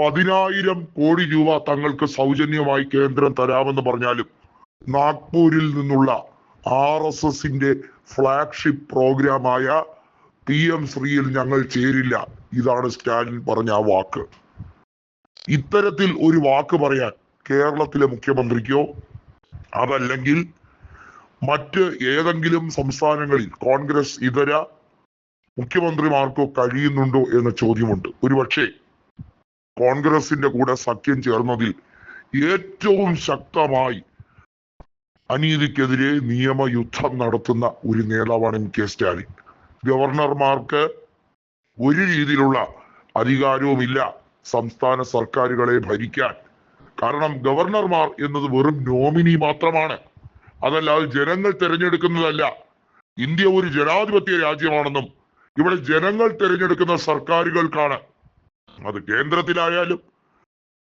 10,000 കോടി രൂപ തങ്ങൾക്ക് സൗജന്യമായി കേന്ദ്രം തരാമെന്ന് പറഞ്ഞാലും നാഗ്പൂരിൽ നിന്നുള്ള RSSന്റെ ഫ്ലാഗ്ഷിപ്പ് പ്രോഗ്രാമായ PM ശ്രീയിൽ ഞങ്ങൾ ചേരില്ല. ഇതാണ് സ്റ്റാലിൻ പറഞ്ഞ ആ വാക്ക്. ഇത്തരത്തിൽ ഒരു വാക്ക് പറയാൻ കേരളത്തിലെ മുഖ്യമന്ത്രിക്കോ അതല്ലെങ്കിൽ മറ്റ് ഏതെങ്കിലും സംസ്ഥാനങ്ങളിൽ കോൺഗ്രസ് ഇതര മുഖ്യമന്ത്രിമാർക്കോ കഴിയുന്നുണ്ടോ എന്ന ചോദ്യമുണ്ട്. ഒരുപക്ഷെ കോൺഗ്രസിന്റെ കൂടെ സഖ്യം ചേർന്നതിൽ ഏറ്റവും ശക്തമായി അനീതിക്കെതിരെ നിയമയുദ്ധം നടത്തുന്ന ഒരു നേതാവാണ് MK സ്റ്റാലിൻ. ഗവർണർമാർക്ക് ഒരു രീതിയിലുള്ള അധികാരവുമില്ല സംസ്ഥാന സർക്കാരുകളെ ഭരിക്കാൻ. കാരണം ഗവർണർമാർ എന്നത് വെറും നോമിനി മാത്രമാണ്. അതല്ലാതെ ജനങ്ങൾ തിരഞ്ഞെടുക്കുന്നതല്ല. ഇന്ത്യ ഒരു ജനാധിപത്യ രാജ്യമാണെന്നും ഇവിടെ ജനങ്ങൾ തിരഞ്ഞെടുക്കുന്ന സർക്കാരുകൾക്കാണ്, അത് കേന്ദ്രത്തിലായാലും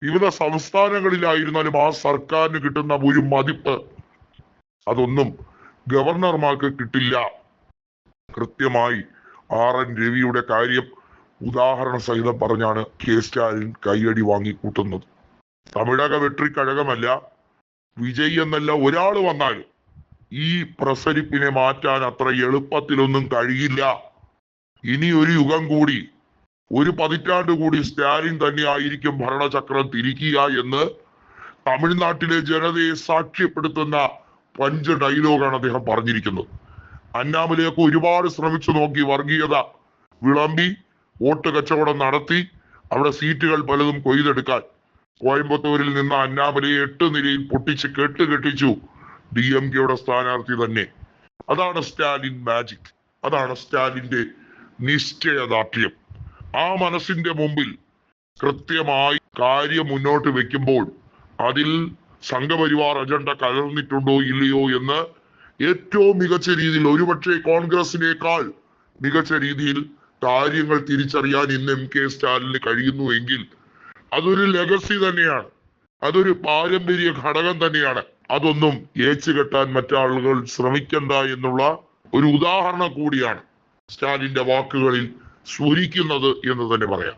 വിവിധ സംസ്ഥാനങ്ങളിലായിരുന്നാലും, ആ സർക്കാരിന് കിട്ടുന്ന ഒരു മതിപ്പ് അതൊന്നും ഗവർണർമാർക്ക് കിട്ടില്ല. കൃത്യമായി RN രവിയുടെ കാര്യം ഉദാഹരണ സഹിതം പറഞ്ഞാണ് സ്റ്റാലിൻ കൈയടി വാങ്ങിക്കൂട്ടുന്നത്. തമിഴക വെട്രിക്കഴകമല്ല, വിജയ് എന്നല്ല ഒരാൾ വന്നാലും ഈ പ്രസരിപ്പിനെ മാറ്റാൻ അത്ര എളുപ്പത്തിലൊന്നും കഴിയില്ല. ഇനി ഒരു യുഗം കൂടി, ഒരു പതിറ്റാണ്ട് കൂടി സ്റ്റാലിൻ തന്നെയായിരിക്കും ഭരണചക്രം തിരിക്കുക എന്ന് തമിഴ്നാട്ടിലെ ജനതയെ സാക്ഷ്യപ്പെടുത്തുന്ന പഞ്ച് ഡയലോഗാണ് അദ്ദേഹം പറഞ്ഞിരിക്കുന്നത്. അന്നാമലയൊക്കെ ഒരുപാട് ശ്രമിച്ചു നോക്കി, വർഗീയത വിളമ്പി വോട്ട് കച്ചവടം നടത്തി അവിടെ സീറ്റുകൾ പലതും കൊയ്തെടുക്കാൻ. കോയമ്പത്തൂരിൽ നിന്ന് അന്നാമലയെ 8 നിലയിൽ പൊട്ടിച്ച് കെട്ടിച്ചു DMKയുടെ സ്ഥാനാർത്ഥി തന്നെ. അതാണ് സ്റ്റാലിൻ മാജിക്, അതാണ് സ്റ്റാലിന്റെ നിശ്ചയദാർഢ്യം. ആ മനസ്സിന്റെ മുമ്പിൽ കൃത്യമായി കാര്യം മുന്നോട്ട് വെക്കുമ്പോൾ അതിൽ സംഘപരിവാർ അജണ്ട കലർന്നിട്ടുണ്ടോ ഇല്ലയോ എന്ന് ഏറ്റവും മികച്ച രീതിയിൽ, ഒരുപക്ഷെ കോൺഗ്രസിനേക്കാൾ മികച്ച രീതിയിൽ കാര്യങ്ങൾ തിരിച്ചറിയാൻ ഇന്ന് MK സ്റ്റാലിന് കഴിയുന്നുവെങ്കിൽ അതൊരു ലെഗസി തന്നെയാണ്, അതൊരു പാരമ്പര്യ ഘടകം തന്നെയാണ്. അതൊന്നും ഏച്ചുകെട്ടാൻ മറ്റാളുകൾ ശ്രമിക്കണ്ട എന്നുള്ള ഒരു ഉദാഹരണം കൂടിയാണ് സ്റ്റാലിന്റെ വാക്കുകളിൽ സ്ഫുരിക്കുന്നത് എന്ന് തന്നെ പറയാം.